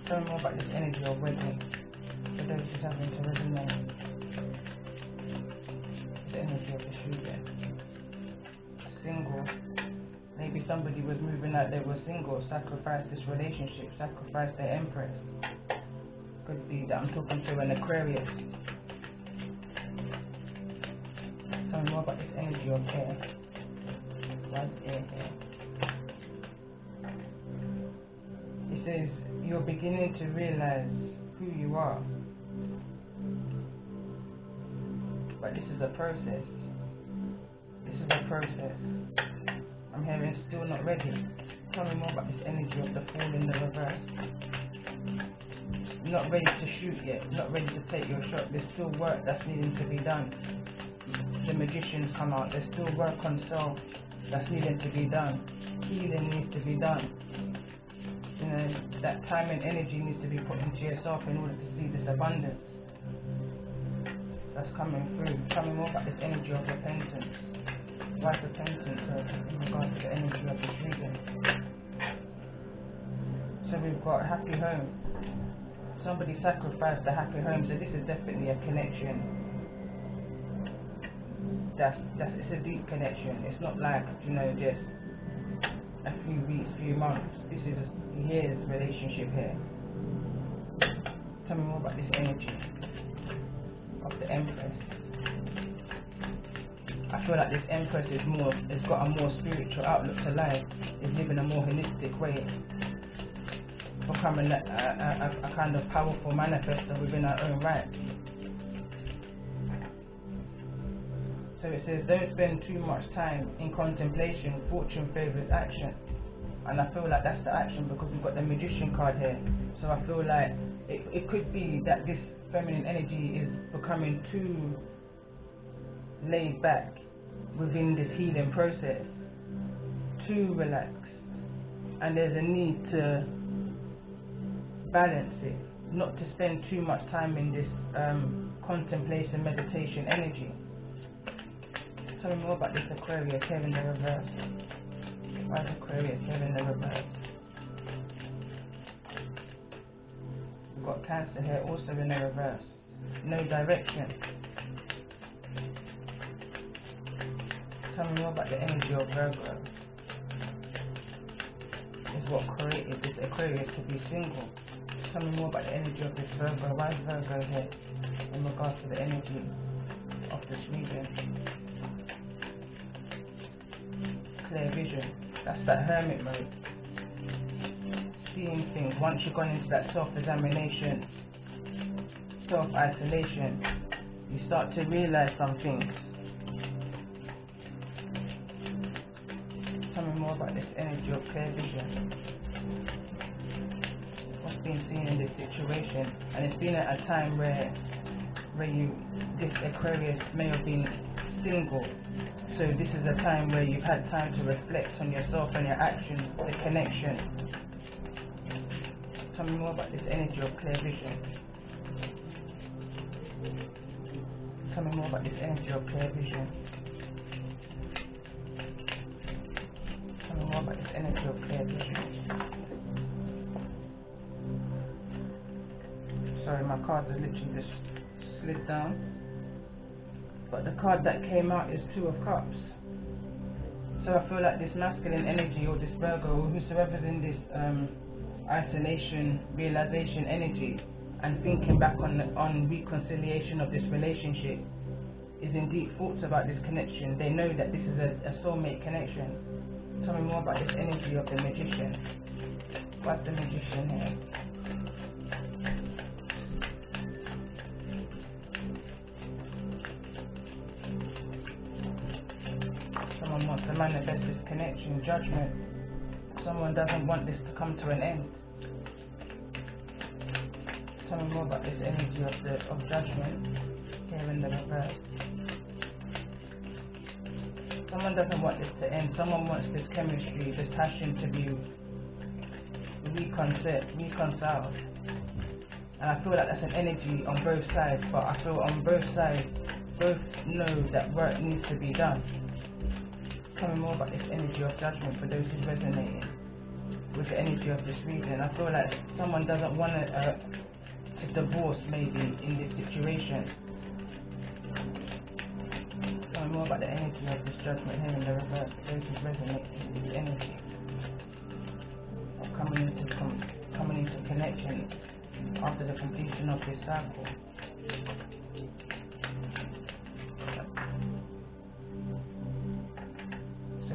Tell me more about this energy of wedding. For those who's having to resonate. The energy of the shooter. Single. Maybe somebody was moving out, they were single. Sacrifice this relationship. Sacrifice their Empress. Could be that I'm talking to an Aquarius. Tell me more about this energy of air. What's air here? It says you're beginning to realize who you are. But this is a process. This is a process. I'm hearing still not ready. Tell me more about this energy of the Fool in the reverse. Not ready to shoot yet. Not ready to take your shot. There's still work that's needing to be done. The Magicians come out. There's still work on self that's needing to be done. Healing needs to be done. You know, that time and energy needs to be put into yourself in order to see this abundance that's coming through. Tell me more about this energy of repentance. Why repentance in regards to the energy of the freedom? So we've got a happy home. Somebody sacrificed the happy home, so this is definitely a connection. It's a deep connection. It's not like, you know, just a few weeks, few months. This is a year's relationship here. Tell me more about this energy of the Empress. I feel like this Empress has got a more spiritual outlook to life, is living a more holistic way, becoming a kind of powerful manifester within her own right. So it says, don't spend too much time in contemplation, fortune favors action. And I feel like that's the action because we've got the Magician card here. So I feel like it could be that this feminine energy is becoming too laid back within this healing process, too relaxed, and there's a need to balance it, not to spend too much time in this contemplation, meditation energy. Tell me more about this Aquarius here in the reverse. Why is Aquarius here in the reverse? We've got Cancer here also in the reverse. No direction. Tell me more about the energy of Virgo. Is what created this Aquarius to be single. Tell me more about the energy of this Virgo. Why is Virgo here in regards to the energy of this region? Clear vision. That's that hermit mode. Seeing things. Once you've gone into that self-examination, self-isolation, you start to realize some things. Tell me more about this energy of clear vision. What's been seen in this situation? And it's been at a time where this Aquarius may have been single. So this is a time where you've had time to reflect on yourself and your actions, the connection. Tell me more about this energy of clear vision. Tell me more about this energy of clear vision. Tell me more about this energy of clear vision. Sorry, my card has literally just slid down. But the card that came out is Two of Cups. So I feel like this masculine energy, or this Virgo, or whosoever's in this isolation, realization energy, and thinking back on reconciliation of this relationship, is in deep thoughts about this connection. They know that this is a soulmate connection. Tell me more about this energy of the Magician. What's the Magician here? Someone wants to manifest this connection, judgment. Someone doesn't want this to come to an end. Tell me more about this energy of judgment here in the reverse. Someone doesn't want this to end. Someone wants this chemistry, this passion to be reconciled. And I feel like that's an energy on both sides, but I feel on both sides, both know that work needs to be done. Tell me more about this energy of judgment for those who resonating with the energy of this region. I feel like someone doesn't want to divorce maybe in this situation. Tell me more about the energy of this judgment here in the reverse for those who resonate with this energy of coming into connection after the completion of this cycle.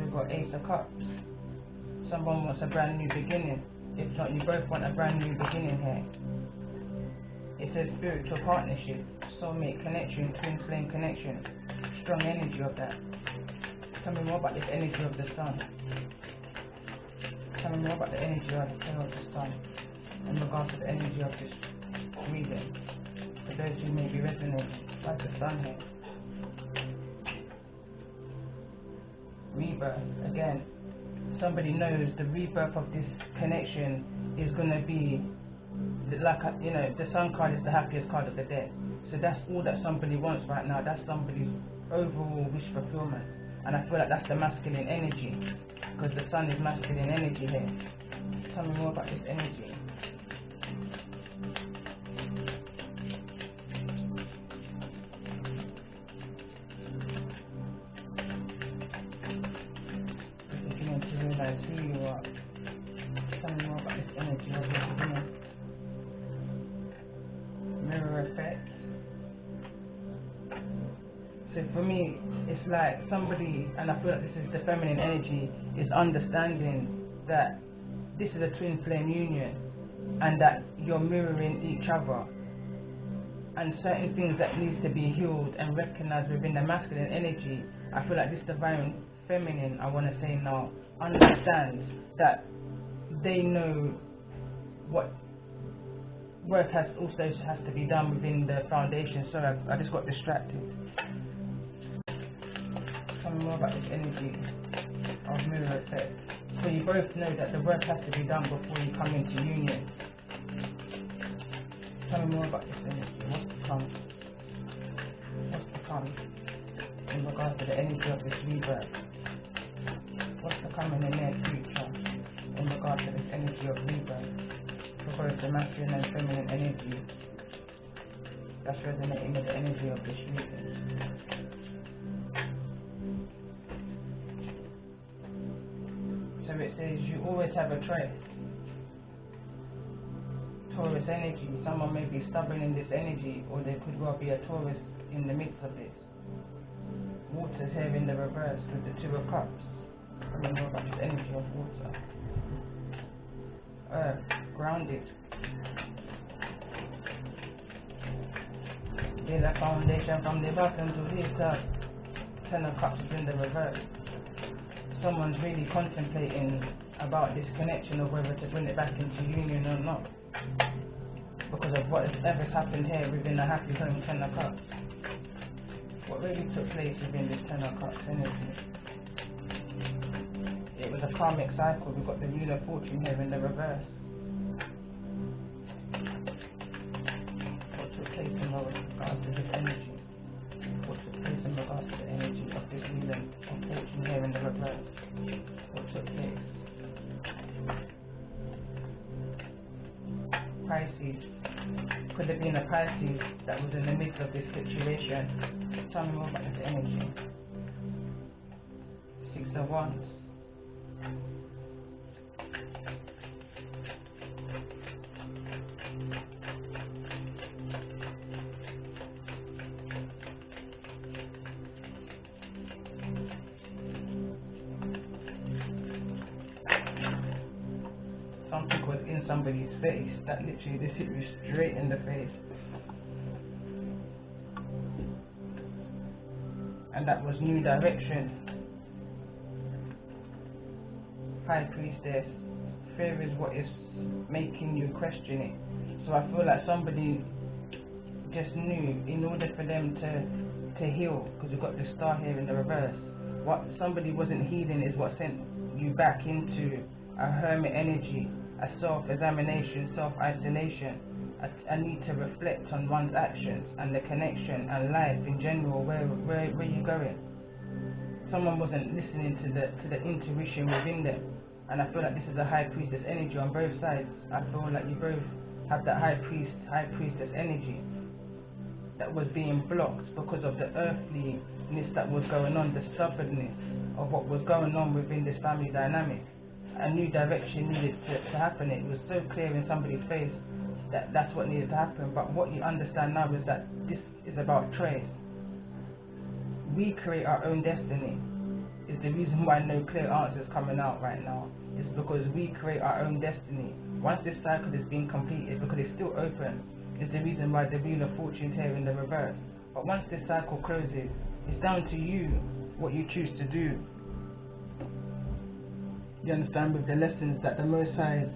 We've got Ace of Cups. Someone wants a brand new beginning. If not, you both want a brand new beginning here. It says spiritual partnership, soulmate connection, twin flame connection. Strong energy of that. Tell me more about this energy of the sun. Tell me more about the energy of the sun in regards to the energy of this reading. For those who may be resonating, like the sun here. Rebirth. Again, somebody knows the rebirth of this connection is going to be like, the sun card is the happiest card of the deck. So that's all that somebody wants right now. That's somebody's overall wish fulfillment. And I feel like that's the masculine energy, because the sun is masculine energy here. Tell me more about this energy. Who you are. Tell me more about this energy of your beginning. Mirror effect. So for me, it's like somebody, and I feel like this is the feminine energy, is understanding that this is a twin flame union, and that you're mirroring each other, and certain things that needs to be healed and recognized within the masculine energy. I feel like this divine feminine, I want to say now, understands that they know what work has to be done within the foundation. Sorry, I just got distracted. Tell me more about this energy of mirror effect. So you both know that the work has to be done before you come into union. Tell me more about this energy. What's to come? What's to come in regards to the energy of this rebirth? What's to come in the near future in regards to this energy of rebirth for both the masculine and feminine energy that's resonating with the energy of this reading? So it says you always have a choice. Taurus energy, someone may be stubborn in this energy, or there could well be a Taurus in the midst of this. Water's here in the reverse with the Two of Cups. Remember about this energy of water. Earth, grounded. Lay the foundation from the bottom to the top. Ten of Cups is in the reverse. Someone's really contemplating about this connection of whether to bring it back into union or not, because of whatever's happened here within the happy home 10 of Cups. What really took place within this 10 of Cups energy? It was a karmic cycle. We've got the Wheel of Fortune here in the reverse. What took place in regards to this energy? What took place in regards to the energy of this Wheel of Fortune here in the reverse? What took place? Pisces. Could have been a Pisces that was in the midst of this situation. Tell me more about this energy. 6 of Wands. Something was in somebody's face that literally just hit you straight in the face. And that was new direction. High Priestess. Fear is what is making you question it. So I feel like somebody just knew in order for them to heal, because you've got the star here in the reverse. What somebody wasn't healing is what sent you back into a hermit energy, a self-examination, self-isolation, a need to reflect on one's actions and the connection and life in general. Where you going? Someone wasn't listening to the intuition within them, and I feel like this is a High Priestess energy on both sides. I feel like you both have that High Priestess energy that was being blocked because of the earthliness that was going on, the stubbornness of what was going on within this family dynamic. A new direction needed to happen. It was so clear in somebody's face that that's what needed to happen. But what you understand now is that this is about choice. We create our own destiny. Is the reason why no clear answers coming out right now. It's because we create our own destiny. Once this cycle is being completed, because it's still open, is the reason why the Wheel of Fortune is here in the reverse. But once this cycle closes, it's down to you what you choose to do. You understand, with the lessons that the Most High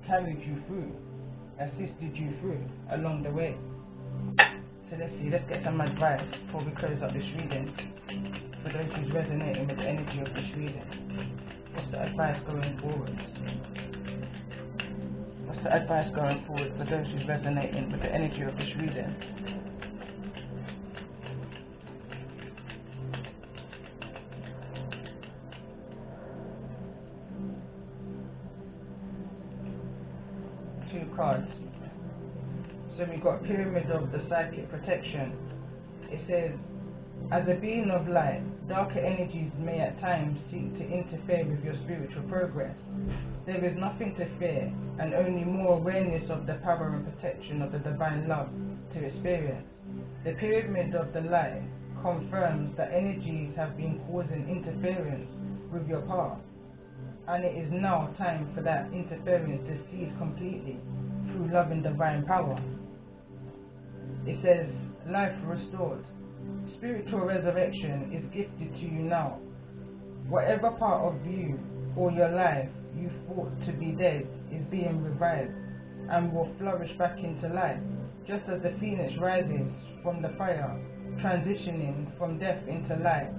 carried you through, assisted you through along the way. So let's get some advice before we close up this reading. For those who's resonating with the energy of this reading, what's the advice going forward? What's the advice going forward for those who's resonating with the energy of this reading? Two cards. So we got Pyramid of the Psychic Protection. It says, as a being of light, darker energies may at times seek to interfere with your spiritual progress. There is nothing to fear, and only more awareness of the power and protection of the divine love to experience. The Pyramid of the Light confirms that energies have been causing interference with your path, and it is now time for that interference to cease completely through love and divine power. It says, life restored. Spiritual resurrection is gifted to you now. Whatever part of you or your life you thought to be dead is being revived and will flourish back into life. Just as the phoenix rises from the fire, transitioning from death into life,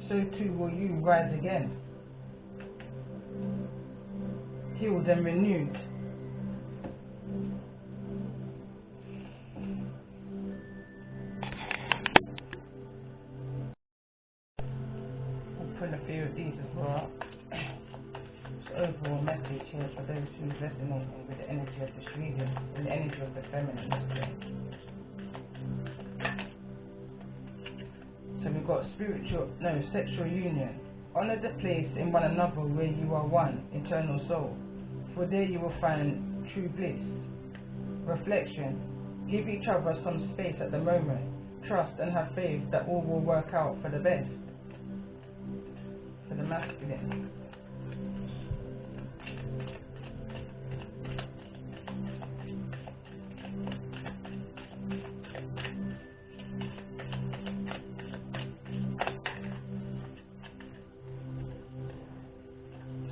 so too will you rise again. healed and renewed. We'll pull a few of these as well. Overall message here for those who resonate with the energy of this reading and the energy of the feminine. So we've got sexual union. Honor the place in one another where you are one, eternal soul, for there you will find true bliss. Reflection. Give each other some space at the moment. Trust and have faith that all will work out for the best. For the masculine.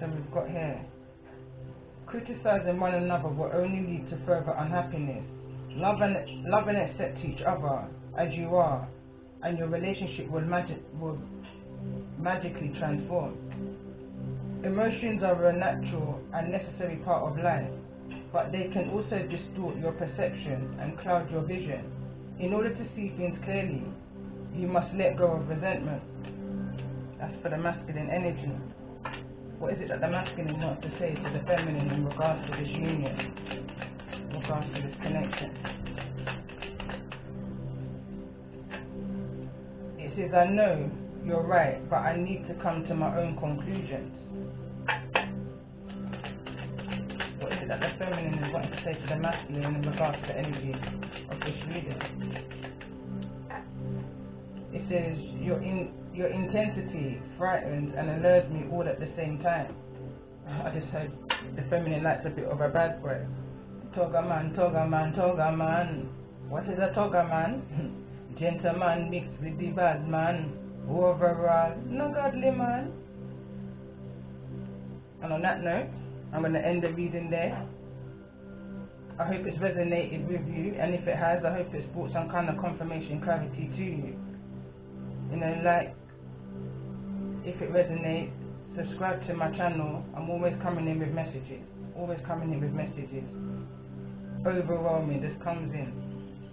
So we've got here, criticizing one another will only lead to further unhappiness. Love and accept each other as you are, and your relationship will magically transform. Emotions are a natural and necessary part of life, but they can also distort your perception and cloud your vision. In order to see things clearly, you must let go of resentment. That's for the masculine energy. What is it that the masculine wants to say to the feminine in regards to this union, in regards to this connection? It says, I know you're right, but I need to come to my own conclusions. What is it that the feminine is wanting to say to the masculine in regards to the energy of this reading? It says, your intensity frightens and allures me all at the same time. I just heard the feminine likes a bit of a bad boy. Toga man, toga man, toga man. What is a toga man? Gentleman mixed with the bad man. Overall, no godly man. And on that note, I'm going to end the reading there. I hope it's resonated with you, and if it has, I hope it's brought some kind of confirmation, clarity to you. You know, like, if it resonates, subscribe to my channel. I'm always coming in with messages. Overwhelming, this comes in.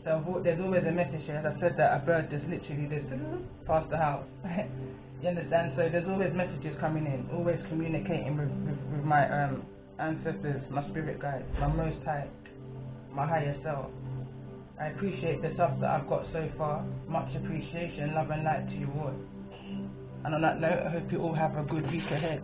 So there's always a message here. As I said, that a bird just literally just past the house. You understand? So there's always messages coming in. Always communicating with my ancestors, my spirit guides, my most high, my higher self. I appreciate the stuff that I've got so far. Much appreciation, love and light to you all. And on that note, I hope you all have a good week ahead.